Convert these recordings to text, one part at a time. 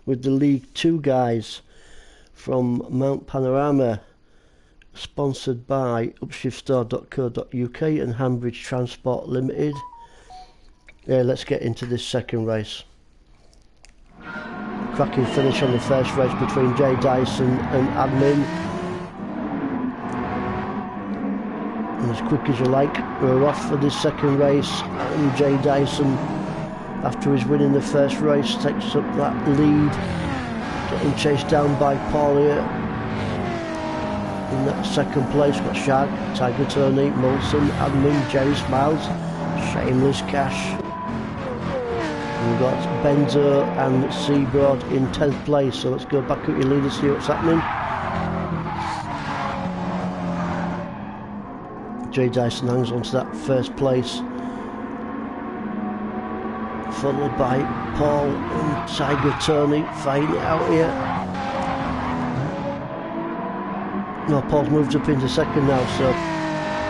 with the League 2 guys from Mount Panorama, sponsored by upshiftstore.co.uk and Hanbridge Transport Limited. Yeah, let's get into this second race. Cracking finish on the first race between Jay Dyson and Admin. And as quick as you like, we're off for this second race, and Jay Dyson, after his win in the first race, takes up that lead, getting chased down by Paul here. In that second place, got Shag, Tiger Tony, Molson, Admin, Jerry Smiles, Shameless Cash. We've got Benzo and Seabroad in 10th place, so let's go back up your lead and see what's happening. Jay Dyson hangs on to that first place, followed by Paul and Tiger Tony fighting it out here. No, Paul's moved up into second now, so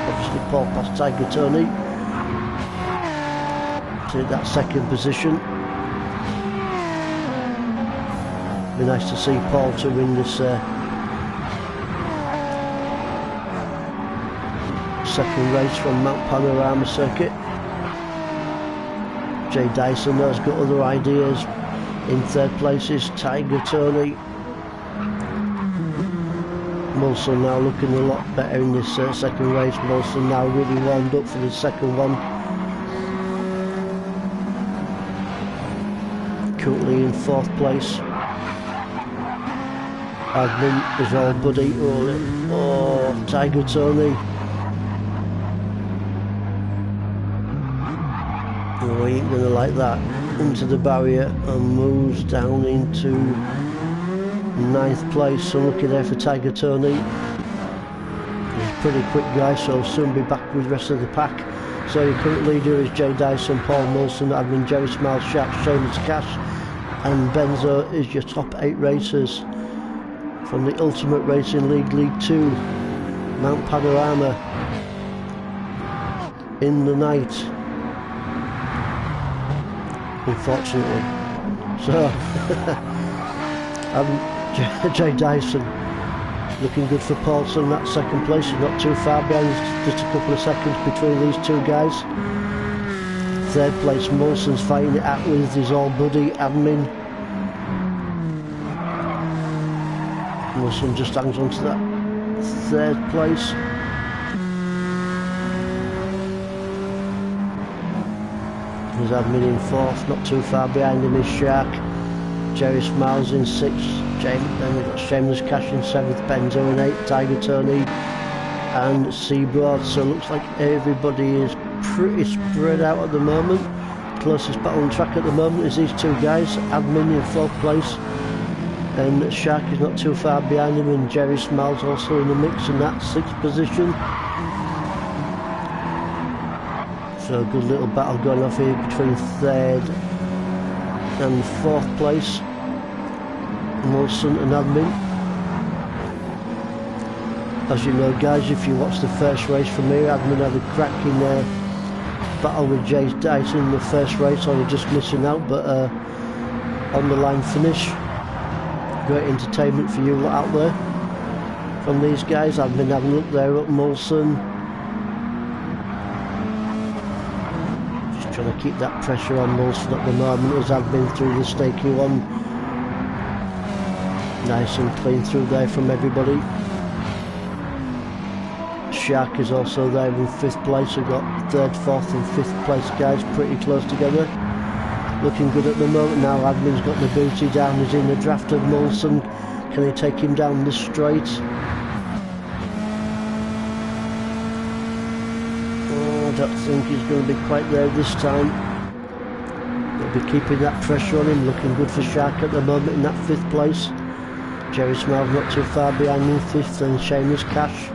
obviously Paul passed Tiger Tony to that second position. Be nice to see Paul to win this second race from Mount Panorama circuit. Jay Dyson has got other ideas. In third place is Tiger Tony. Molson now looking a lot better in this second race. Molson now really warmed up for the second one. Currently in fourth place. Admin is all buddy rolling. Oh, Tiger Tony. Oh, he ain't gonna like that. Into the barrier and moves down into 9th place. So looking there for Tiger Tony. He's a pretty quick guy, so he'll soon be back with the rest of the pack. So your current leader is Jay Dyson, Paul Molson, Admin, Jerry Smiles, Shaq, Shameless Cash, and Benzo is your top 8 racers from the Ultimate Racing League, League 2, Mount Panorama, in the night, unfortunately. So, Jay Dyson looking good for Paulson. That second place is not too far behind, just a couple of seconds between these two guys. Third place, Molson's fighting it out with his old buddy Admin. Molson just hangs on to that third place. There's Admin in fourth, not too far behind him is Shark. Jerry Smiles in 6th, then we've got Shameless Cash in 7th, Benzo in 8th, Tiger Tony and Seabroad. So it looks like everybody is pretty spread out at the moment. Closest battle on track at the moment is these two guys. Admin in 4th place and Shark is not too far behind him, and Jerry Smiles also in the mix in that 6th position. So a good little battle going off here between 3rd and 4th place, Molson and Admin. As you know guys, if you watch the first race from here, Admin had a cracking battle with Jay Dyson in the first race, only just missing out, but on the line finish. Great entertainment for you lot out there from these guys. Admin having a look there at Molson. Trying to keep that pressure on Molson at the moment as I've been through the snaky one. Nice and clean through there from everybody. Shark is also there in 5th place. We've got 3rd, 4th and 5th place guys pretty close together. Looking good at the moment now. Admin's got the booty down, he's in the draft of Molson. Can he take him down the straight? I don't think he's going to be quite there this time. They'll be keeping that pressure on him. Looking good for Shark at the moment in that 5th place. Jerry Smiles not too far behind in 5th, and Shameless Cash.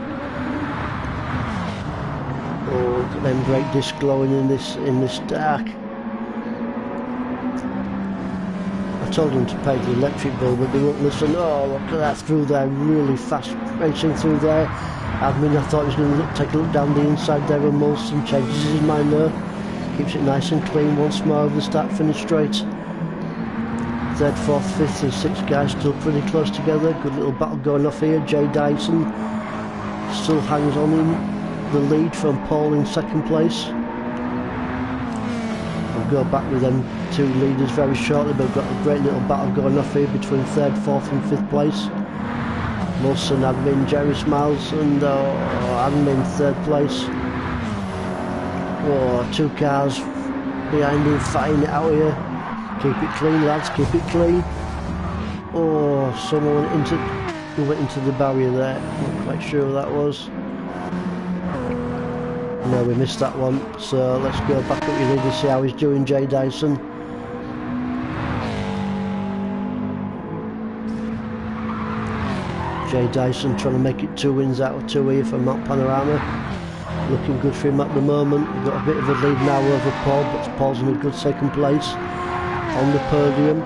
Oh, look at them brake discs glowing in this dark. I told them to pay the electric bill, but they won't listen. Oh, look at that through there, really fast racing through there. Admin, I thought he was going to take a look down the inside there, and Molson changes his mind there. Keeps it nice and clean once more over the start finish straight. Third, fourth, fifth and sixth guys still pretty close together. Good little battle going off here. Jay Dyson still hangs on in the lead from Paul in second place. We'll go back with them two leaders very shortly, but we've got a great little battle going off here between third, fourth and fifth place. Wilson, admin, Jerry Smiles and admin third place. Oh, two cars behind him fighting it out here. Keep it clean, lads, keep it clean. Oh, someone went into the barrier there. Not quite sure who that was. No, we missed that one. So let's go back up. You need to see how he's doing, Jay Dyson. Jay Dyson trying to make it 2 wins out of 2 here for Mount Panorama. Looking good for him at the moment. We've got a bit of a lead now over Paul, but Paul's in a good second place on the podium.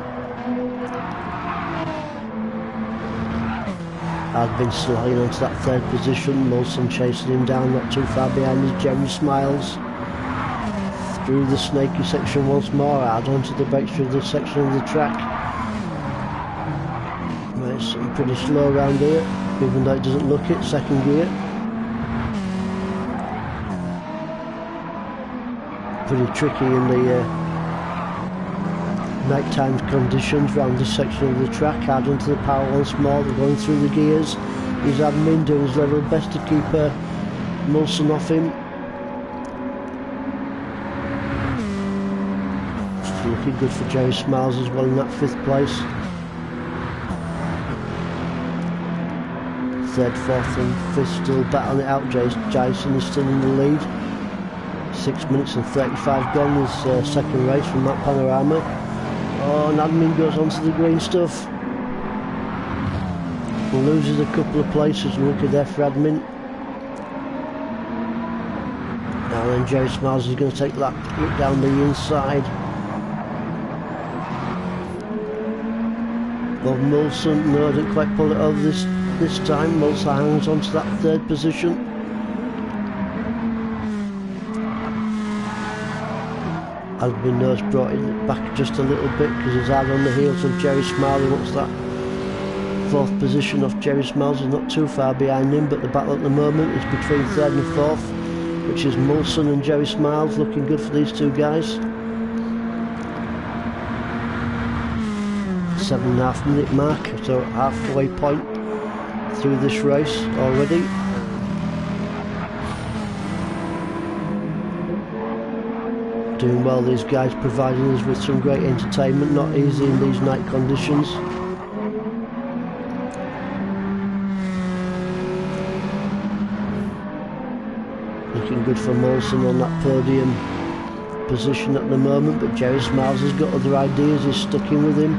Advin still hanging on to that third position. Molson chasing him down, not too far behind is Jerry Smiles. Through the snaky section once more, add on to the brakes through this section of the track. It's pretty slow around here, even though it doesn't look it. Second gear. Pretty tricky in the nighttime conditions around this section of the track. Hard onto the power once more. They're going through the gears. He's admin doing his level best to keep Molson off him. It's looking good for Jerry Smiles as well in that 5th place. Third, fourth and fifth still battling it out. Jason is still in the lead. 6 minutes and 35 gone this second race from Mount Panorama. Oh, and admin goes onto the green stuff. Loses a couple of places. Lucky there for admin. Now then Jerry Smiles is going to take that look down the inside. Bob Molson, no, didn't quite pull it over this time. Molson hangs on to that 3rd position. Admin knows brought it back just a little bit because he's hard on the heels of Jerry Smiles. He wants that 4th position off Jerry Smiles. He's not too far behind him, but the battle at the moment is between 3rd and 4th, which is Molson and Jerry Smiles. Looking good for these two guys. 7.5 minute mark, so halfway point through this race already. Doing well, these guys, providing us with some great entertainment. Not easy in these night conditions. Looking good for Molson on that podium position at the moment, but Jerry Smiles has got other ideas. He's sticking with him,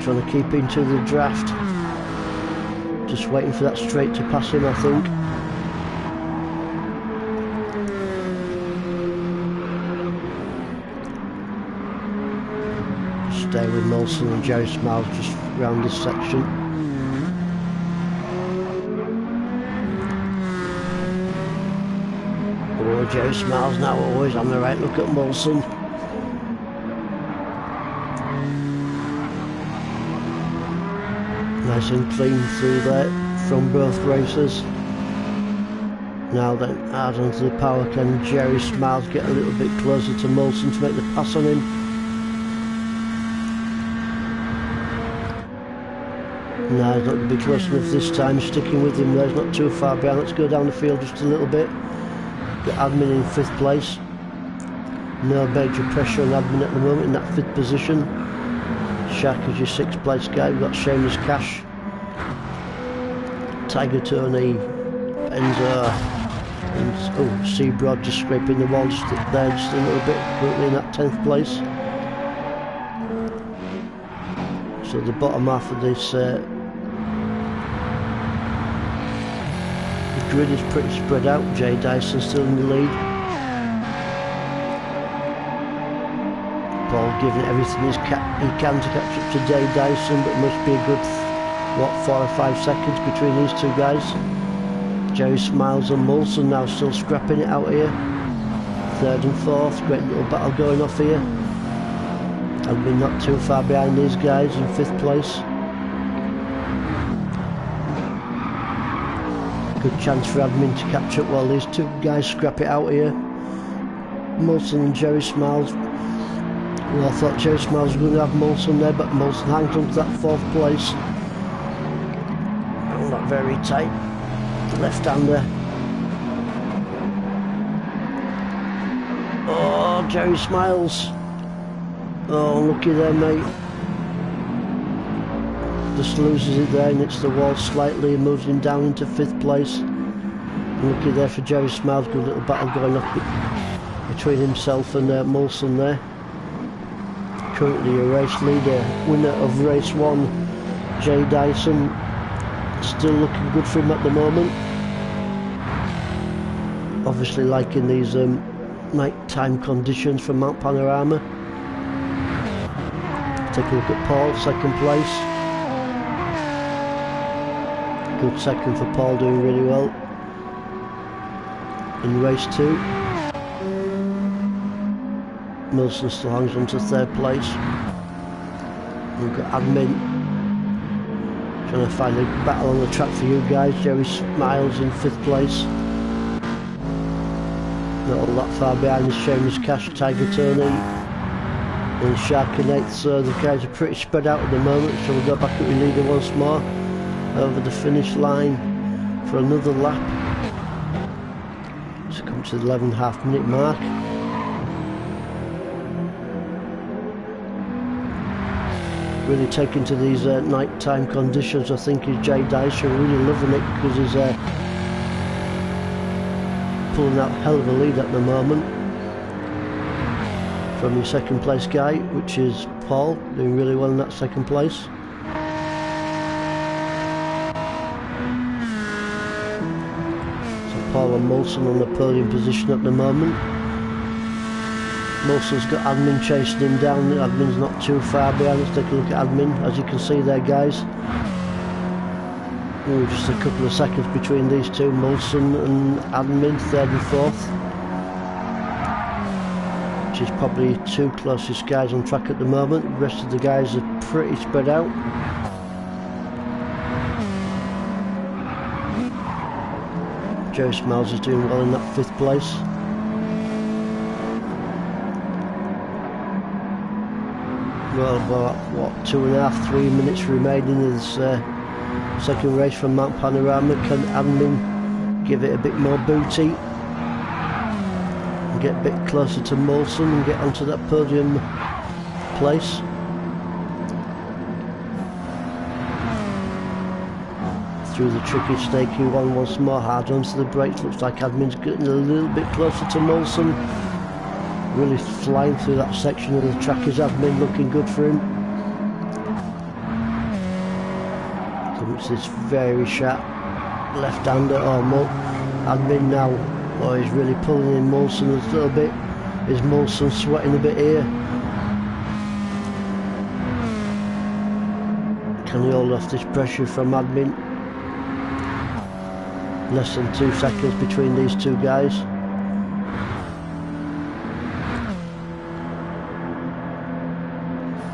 trying to keep into the draft. Just waiting for that straight to pass him, I think. Stay with Molson and Jerry Smiles just round this section. Oh, Jerry Smiles now always on the right. Look at Molson. Nice and clean through there from both races. Now then, hard onto the power. Can Jerry Smiles get a little bit closer to Molson to make the pass on him? No, he's not going to be close enough this time. Sticking with him there, he's not too far behind. Let's go down the field just a little bit. Got admin in 5th place. No major pressure on admin at the moment in that 5th position. Shaq is your 6th place guy. We've got Seamus Cash, Tiger Tony, Benzo, and Seabroad just scraping the wall just there just a little bit, currently in that 10th place. So the bottom half of this the grid is pretty spread out. Jay Dyson still in the lead. Paul giving everything he can to catch up to Jay Dyson, but must be a good, what, 4 or 5 seconds between these two guys. Jerry Smiles and Molson now still scrapping it out here. 3rd and 4th, great little battle going off here. Admin not too far behind these guys in 5th place. Good chance for Admin to catch up while these two guys scrap it out here. Molson and Jerry Smiles. Well, I thought Jerry Smiles was going to have Molson there, but Molson hangs on to that 4th place. Oh, not very tight. Left-hander. Oh, Jerry Smiles. Oh, looky there, mate. Just loses it there and hits the wall slightly and moves him down into 5th place. Looky there for Jerry Smiles. Good little battle going on between himself and Molson there. Currently a race leader. Winner of race 1, Jay Dyson. Still looking good for him at the moment. Obviously liking these night-time conditions for Mount Panorama. Take a look at Paul, 2nd place. Good 2nd for Paul, doing really well. In race 2. Milson still hangs on to 3rd place. We've got Admin trying to find a battle on the track for you guys. Jerry Smiles in 5th place. Not all that far behind is Seamus Cash, Tiger Tony and Shark in 8th, so the guys are pretty spread out at the moment, so we'll go back up with leader once more over the finish line for another lap. So come to the 11.5 minute mark. Really taking to these night-time conditions, I think, is Jay Dyson. Really loving it because he's pulling out a hell of a lead at the moment from your 2nd place guy, which is Paul, doing really well in that 2nd place. So Paul and Molson on the podium position at the moment. Molson's got Admin chasing him down. Admin's not too far behind. Let's take a look at Admin. As you can see there, guys, just a couple of seconds between these two, Molson and Admin, 3rd and 4th, which is probably 2 closest guys on track at the moment. The rest of the guys are pretty spread out. Jerry Smiles is doing well in that 5th place. Well, about what, 2.5, 3 minutes remaining in this 2nd race from Mount Panorama. Can Admin give it a bit more booty and get a bit closer to Molson and get onto that podium place? Through the tricky, snaky one once more, hard onto the brakes. Looks like Admin's getting a little bit closer to Molson. Really flying through that section of the track is Admin, looking good for him. Comes this very sharp left-hander. Oh, Admin now. Oh, he's really pulling in Molson a little bit. Is Molson sweating a bit here? Can he hold off this pressure from Admin? Less than 2 seconds between these two guys.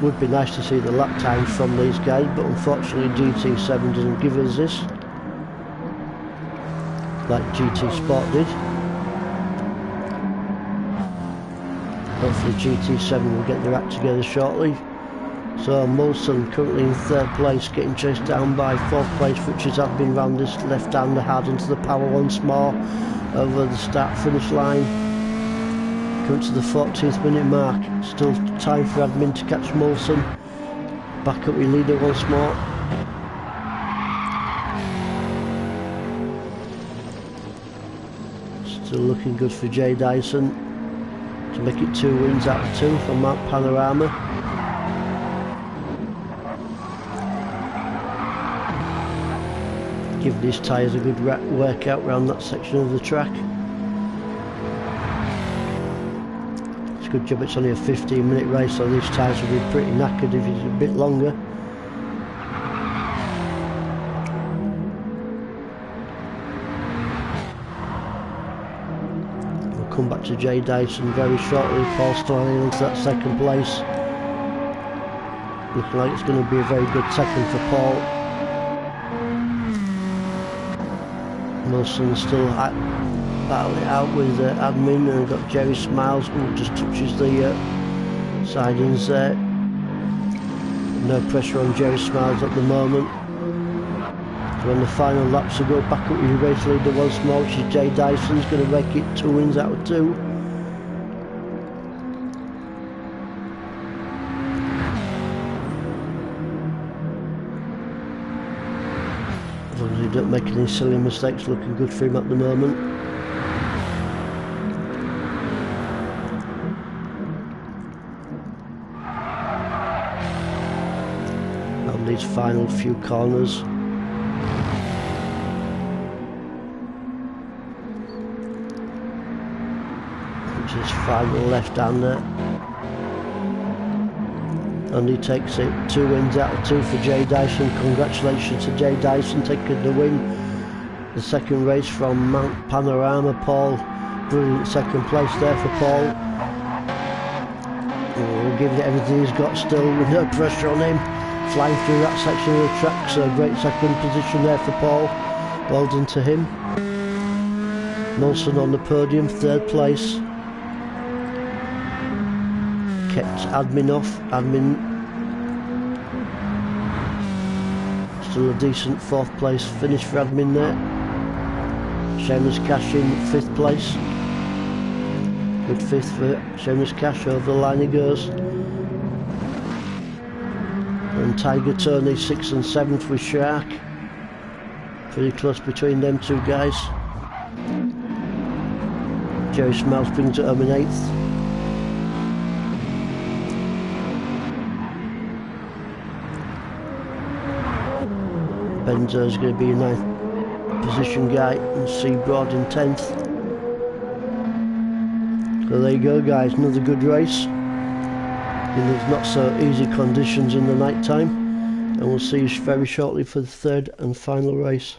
Would be nice to see the lap times from these guys, but unfortunately GT7 doesn't give us this like GT Sport did. Hopefully GT7 will get their act together shortly. So Molson currently in 3rd place, getting chased down by 4th place, which is Admin round this left-hander, hard into the power once more over the start-finish line. Coming to the 14th minute mark. Still time for Admin to catch Molson. Back up with leader once more. Still looking good for Jay Dyson to make it 2 wins out of 2 from Mount Panorama. Give these tyres a good workout around that section of the track. Good job it's only a 15-minute race, so these tyres will be pretty knackered if it's a bit longer. We'll come back to Jay Dyson very shortly. Paul still hanging on to that 2nd place. Looking like it's going to be a very good second for Paul. Wilson still battling it out with admin, and got Jerry Smiles who just touches the sidings there. No pressure on Jerry Smiles at the moment. So when the final laps to go, back up with your race leader once more, which is Jay Dyson's going to make it 2 wins out of 2. As long as he don't make any silly mistakes, looking good for him at the moment. On these final few corners. Which is final left-hander. And he takes it 2 wins out of 2 for Jay Dyson. Congratulations to Jay Dyson taking the win. The second race from Mount Panorama. Paul, brilliant second place there for Paul. Oh, giving it everything he's got still with no pressure on him. Flying through that section of the track, so great second position there for Paul. Well done to him. Molson on the podium, 3rd place. Kept admin off. Admin still a decent 4th place finish for admin there. Shameless Cash in 5th place. Good 5th for Shameless Cash, over the line he goes. And Tiger Tony 6th and 7th with Shark. Pretty close between them two guys. Jerry Smiles brings it home in 8th. Benzo is going to be a 9th position guy, and Seabroad in 10th. So there you go guys, another good race in these not so easy conditions in the night time, and we'll see you very shortly for the 3rd and final race.